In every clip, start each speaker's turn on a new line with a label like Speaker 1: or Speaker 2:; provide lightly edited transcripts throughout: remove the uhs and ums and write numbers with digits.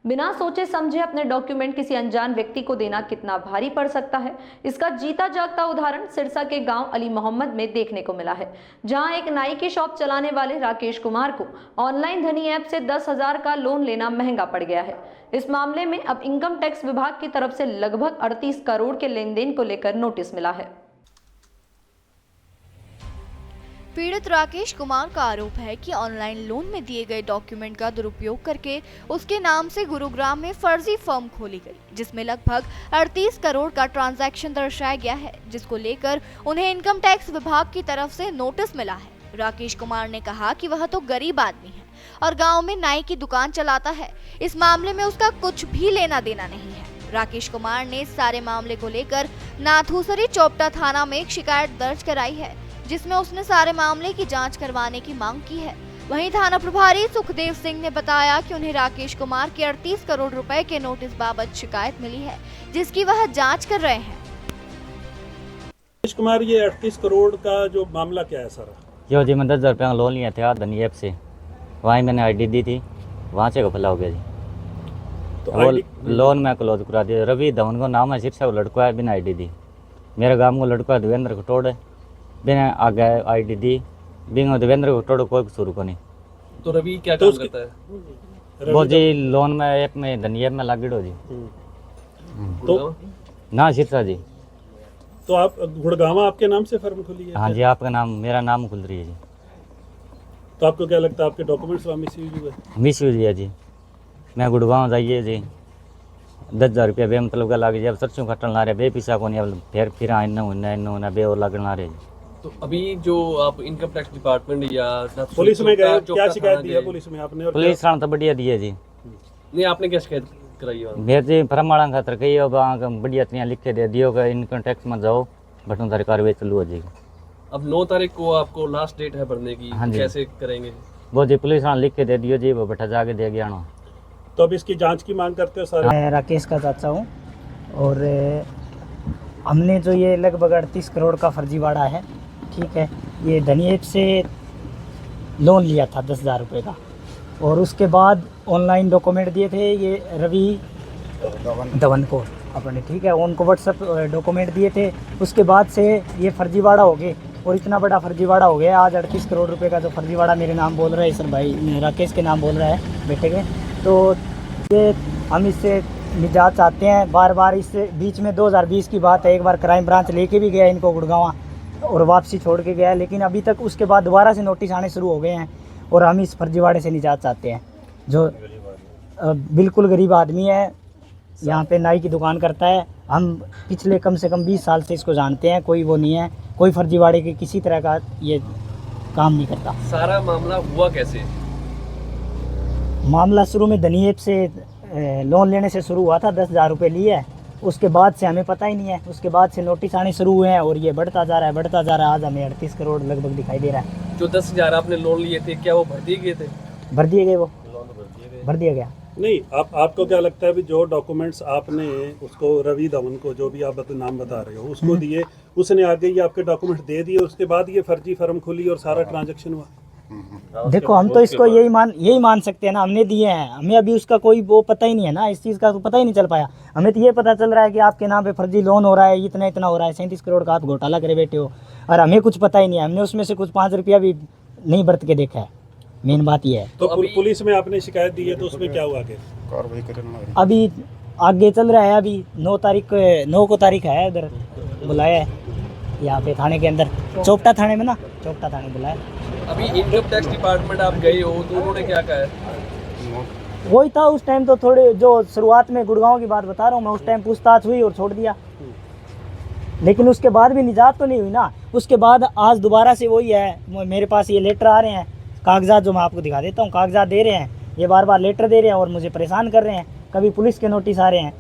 Speaker 1: बिना सोचे समझे अपने डॉक्यूमेंट किसी अनजान व्यक्ति को देना कितना भारी पड़ सकता है, इसका जीता जागता उदाहरण सिरसा के गांव अली मोहम्मद में देखने को मिला है, जहां एक नाई की शॉप चलाने वाले राकेश कुमार को ऑनलाइन धनी ऐप से 10,000 का लोन लेना महंगा पड़ गया है। इस मामले में अब इनकम टैक्स विभाग की तरफ से लगभग 38 करोड़ के लेन देन को लेकर नोटिस मिला है।
Speaker 2: पीड़ित राकेश कुमार का आरोप है कि ऑनलाइन लोन में दिए गए डॉक्यूमेंट का दुरुपयोग करके उसके नाम से गुरुग्राम में फर्जी फर्म खोली गई, जिसमें लगभग 38 करोड़ का ट्रांजैक्शन दर्शाया गया है, जिसको लेकर उन्हें इनकम टैक्स विभाग की तरफ से नोटिस मिला है। राकेश कुमार ने कहा कि वह तो गरीब आदमी है और गाँव में नाई की दुकान चलाता है, इस मामले में उसका कुछ भी लेना देना नहीं है। राकेश कुमार ने इस सारे मामले को लेकर नाथूसरी चोपटा थाना में एक शिकायत दर्ज कराई है, जिसमें उसने सारे मामले की जांच करवाने की मांग की है। वहीं थाना प्रभारी सुखदेव सिंह ने बताया कि उन्हें राकेश कुमार के 38 करोड़ रुपए के नोटिस बाबत शिकायत मिली है, जिसकी वह जांच कर रहे हैं।
Speaker 3: राकेश कुमार, ये 38 करोड़ का जो मामला क्या है सर?
Speaker 4: यो जी, मैं 10,000 रुपये का लोन लिया था धनी ऐप से, वहीं मैंने आईडी दी थी, वहाँ से घपला हो गया जी। तो वो लोन मैं क्लोज करा दिया। रवि धवन को नाम है, सिरसा को लड़का है, बिना आईडी दी। मेरे गाँव को लड़का है देवेंद्र कटोड़ है, बिना आगे आईडी दी, बिना देवेंद्र कटोड़ कोई कसूर को नहीं।
Speaker 5: तो रवि क्या काम करता है?
Speaker 4: वो जी लोन में ऐप में धनी ऐप में लागिड़ो जी।
Speaker 3: तो
Speaker 4: ना सिरसा जी।
Speaker 3: तो आप गुड़गावा आपके नाम से फर्म खुली है?
Speaker 4: हाँ जी, आपका नाम, मेरा नाम खुल रही है जी।
Speaker 3: तो आपको क्या लगता है आपके डॉक्यूमेंट्स मिसयूज हुए?
Speaker 4: मिसयूज है जी। मैं गुड़गांव जाइए जी, 10,000 रुपया बे मतलब का लाग जाए, सरसों कटन ला रहे बे पैसा को नहीं, फिर इन्ना बे और लगन ला रहे जी।
Speaker 5: तो अभी जो आप इनकम टैक्स डिपार्टमेंट या
Speaker 3: पुलिस में गए, क्या शिकायत दी है पुलिस में आपने? और
Speaker 4: पुलिस तो बढ़िया दी है जी।
Speaker 5: नहीं, आपने क्या शिकायत कराई है?
Speaker 4: मेरे जी प्रमाण खातर कही बढ़िया इतना लिखे दे दियो कि इनकम टैक्स में जाओ, बटन तारी कार्रवाई चालू हो जाएगी।
Speaker 5: अब 9 तारीख को आपको लास्ट डेट है भरने की।
Speaker 4: हाँ जी।
Speaker 5: कैसे करेंगे?
Speaker 4: वो जी पुलिस लिख के दे दियो जी, वो बैठा जाके दे गया ना।
Speaker 3: तो अब इसकी जांच की मांग करते हो सारे?
Speaker 6: मैं राकेश का चाचा हूँ और हमने जो ये लगभग 38 करोड़ का फर्जीवाड़ा है, ठीक है, ये धनी ऐप से लोन लिया था 10,000 रुपये का, और उसके बाद ऑनलाइन डॉक्यूमेंट दिए थे ये रवि धवन को अपने, ठीक है, उनको व्हाट्सएप डॉक्यूमेंट दिए थे। उसके बाद से ये फर्जीवाड़ा हो गए और इतना बड़ा फर्जीवाड़ा हो गया। आज 38 करोड़ रुपए का जो फर्जीवाड़ा मेरे नाम बोल रहा है सर भाई, राकेश के नाम बोल रहा है बेटे के, तो ये हम इससे निजात चाहते हैं। बार बार इससे बीच में 2020 की बात है, एक बार क्राइम ब्रांच लेके भी गया इनको गुड़गांव और वापसी छोड़ के गया, लेकिन अभी तक उसके बाद दोबारा से नोटिस आने शुरू हो गए हैं और हम इस फर्जीवाड़े से निजात चाहते हैं। जो बिल्कुल गरीब आदमी है, यहाँ पे नाई की दुकान करता है, हम पिछले कम से कम 20 साल से इसको जानते हैं, कोई वो नहीं है, कोई फर्जीवाड़े के किसी तरह का ये काम नहीं करता।
Speaker 5: सारा मामला हुआ कैसे?
Speaker 6: मामला शुरू में धनी ऐप से लोन लेने से शुरू हुआ था, 10,000 रुपये लिए, उसके बाद से हमें पता ही नहीं है, उसके बाद से नोटिस आने शुरू हुए हैं और ये बढ़ता जा रहा है, बढ़ता जा रहा है। आज हमें 38 करोड़ लगभग दिखाई दे रहा है।
Speaker 5: जो 10,000 आपने लोन लिए थे, क्या वो भर दिए गए थे?
Speaker 6: भर दिए गए, वो भर दिया गया।
Speaker 3: नहीं, आपको क्या लगता है भी जो डॉक्यूमेंट्स आपने उसको रवि धवन को, जो भी आप नाम बता रहे हो, उसको दिए, उसने आगे ये आपके डॉक्यूमेंट दे दिए, उसके बाद ये फर्जी फर्म खुली और सारा ट्रांजैक्शन हुआ?
Speaker 6: देखो, हम तो इसको यही मान सकते हैं ना, हमने दिए हैं, हमें अभी उसका कोई वो पता ही नहीं है ना, इस चीज़ का तो पता ही नहीं चल पाया। हमें तो ये पता चल रहा है कि आपके नाम पे फर्जी लोन हो रहा है, इतना इतना हो रहा है, 37 करोड़ का आप घोटाला करे बैठे हो, और हमें कुछ पता ही नहीं है। हमने उसमें से कुछ 5 रुपया भी नहीं बरत के देखा है, मेन बात ये है।
Speaker 3: तो पुलिस में आपने शिकायत दी है, तो उसमें क्या हुआ आगे?
Speaker 6: अभी आगे चल रहा है, अभी 9 को तारीख है, उधर बुलाया है यहाँ पे थाने के अंदर, चोपटा थाने में ना, चोपटा थाने बुलाया।
Speaker 5: अभी इनकम टैक्स डिपार्टमेंट आप गए हो तो उन्होंने क्या कहा है?
Speaker 6: वही था उस टाइम, तो थोड़े जो शुरुआत में गुड़गांव की बात बता रहा हूँ मैं, उस टाइम पूछताछ हुई और छोड़ दिया, लेकिन उसके बाद भी निजात तो नहीं हुई ना। उसके बाद आज दोबारा से वही है, मेरे पास ये लेटर आ रहे हैं, कागजात जो मैं आपको दिखा देता हूँ, कागजात दे रहे हैं, ये बार बार लेटर दे रहे हैं और मुझे परेशान कर रहे हैं। कभी पुलिस के नोटिस आ रहे हैं,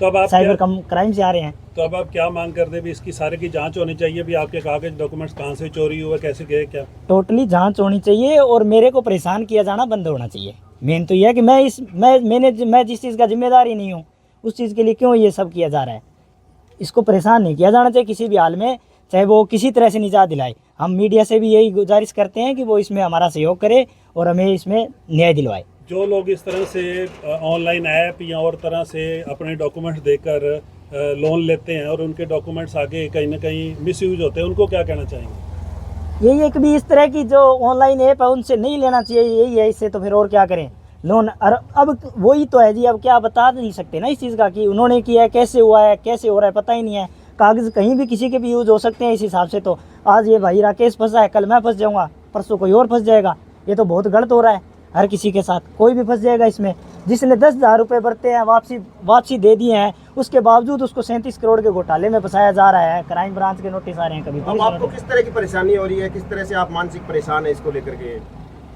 Speaker 3: तो अब आप
Speaker 6: साइबर क्राइम से आ रहे हैं।
Speaker 3: तो अब आप क्या मांग करते भी? इसकी सारे की जांच होनी चाहिए भी, आपके कागज डॉक्यूमेंट्स कहाँ से चोरी हुआ, कैसे गए, क्या
Speaker 6: टोटली जांच होनी चाहिए और मेरे को परेशान किया जाना बंद होना चाहिए। मेन तो यह है कि मैं जिस चीज़ का जिम्मेदार ही नहीं हूँ, उस चीज़ के लिए क्यों ये सब किया जा रहा है। इसको परेशान नहीं किया जाना चाहिए किसी भी हाल में, चाहे वो किसी तरह से निजात दिलाए। हम मीडिया से भी यही गुजारिश करते हैं कि वो इसमें हमारा सहयोग करे और हमें इसमें न्याय दिलवाए।
Speaker 3: जो लोग इस तरह से ऑनलाइन ऐप या और तरह से अपने डॉक्यूमेंट देकर लोन लेते हैं और उनके डॉक्यूमेंट्स आगे कहीं ना कहीं मिसयूज होते हैं, उनको क्या कहना चाहेंगे?
Speaker 6: यही है कि भी इस तरह की जो ऑनलाइन ऐप है उनसे नहीं लेना चाहिए, यही है। इससे तो फिर और क्या करें लोन। और अब वही तो है जी, अब क्या बता नहीं सकते ना इस चीज़ का कि उन्होंने किया है, कैसे हुआ है, कैसे हो रहा है, पता ही नहीं है। कागज़ कहीं भी किसी के भी यूज़ हो सकते हैं इस हिसाब से। तो आज ये भाई राकेश फंसा है, कल मैं फंस जाऊँगा, परसों कोई और फंस जाएगा। ये तो बहुत गलत हो रहा है, हर किसी के साथ कोई भी फंस जाएगा इसमें। जिसने 10,000 रुपये भरते हैं वापसी दे दिए हैं, उसके बावजूद उसको 37 करोड़ के घोटाले में फंसाया जा रहा है। क्राइम ब्रांच के नोटिस आ रहे हैं, कभी
Speaker 7: अब आपको किस तरह की परेशानी हो रही है, किस तरह से आप मानसिक परेशान है इसको लेकर के?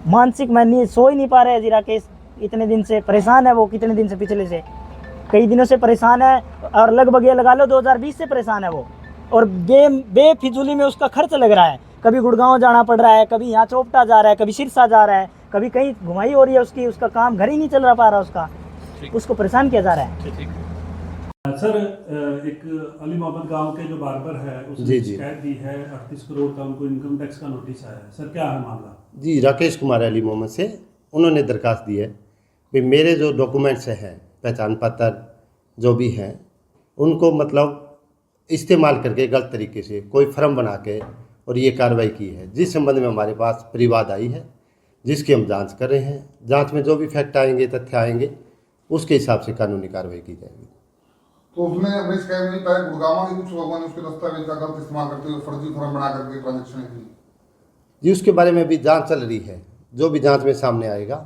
Speaker 6: मानसिक मैं नहीं सो ही नहीं पा रहा है जी। राकेश इतने दिन से परेशान है, वो कितने दिन से, पिछले से कई दिनों से परेशान है। और लगभग ये लगा लो 2020 से परेशान है वो। और बेफिजूली में उसका खर्च लग रहा है। कभी गुड़गांव जाना पड़ रहा है, कभी यहाँ चोपटा जा रहा है, कभी सिरसा जा रहा है, कभी कहीं घुमाई हो रही है उसकी। उसका काम घर ही नहीं चल पा रहा उसका, उसको परेशान किया जा रहा है।
Speaker 3: सर, एक अली मोहम्मद गांव के जो बार्बर है उसने शिकायत दी है, 38 करोड़ का उनको इनकम टैक्स का नोटिस आया है। सर क्या है मामला?
Speaker 8: जी, राकेश कुमार अली मोहम्मद से उन्होंने दरखास्त दी है कि मेरे जो डॉक्यूमेंट्स हैं, पहचान पत्र जो भी हैं, उनको मतलब इस्तेमाल करके गलत तरीके से कोई फर्म बना के और ये कार्रवाई की है, जिस संबंध में हमारे पास परिवाद आई है, जिसकी हम जांच कर रहे हैं। जांच में जो भी फैक्ट आएंगे, तथ्य आएंगे, उसके हिसाब से कानूनी कार्रवाई की जाएगी।
Speaker 9: तो उसमें अपनी शिकायत नहीं पाया गुड़गांव के कुछ लोगों ने उसके दस्तावेज का गलत इस्तेमाल करते हुए फर्जी फर्म बना करके ट्रांजेक्शन की
Speaker 8: जी, उसके बारे में भी जांच चल रही है। जो भी जांच में सामने आएगा,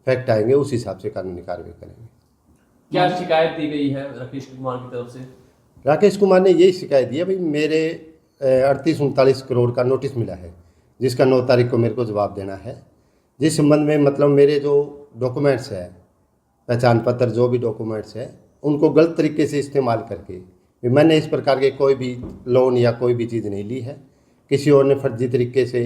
Speaker 8: फैक्ट आएंगे, उस हिसाब से कानूनी कार्रवाई करेंगे।
Speaker 5: क्या शिकायत दी गई है राकेश कुमार की तरफ से?
Speaker 8: राकेश कुमार ने यही शिकायत दी है, भाई मेरे 38-39 करोड़ का नोटिस मिला है, जिसका 9 तारीख को मेरे को जवाब देना है। जिस संबंध में मतलब मेरे जो डॉक्यूमेंट्स है, पहचान पत्र जो भी डॉक्यूमेंट्स है, उनको गलत तरीके से इस्तेमाल करके मैंने इस प्रकार के कोई भी लोन या कोई भी चीज़ नहीं ली है। किसी और ने फर्जी तरीके से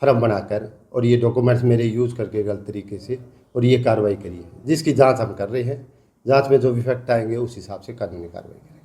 Speaker 8: फर्म बनाकर और ये डॉक्यूमेंट्स मेरे यूज़ करके गलत तरीके से और ये कार्रवाई करी है, जिसकी जांच हम कर रहे हैं। जांच में जो भी फैक्ट आएंगे, उस हिसाब से कानूनी कार्रवाई करेंगे।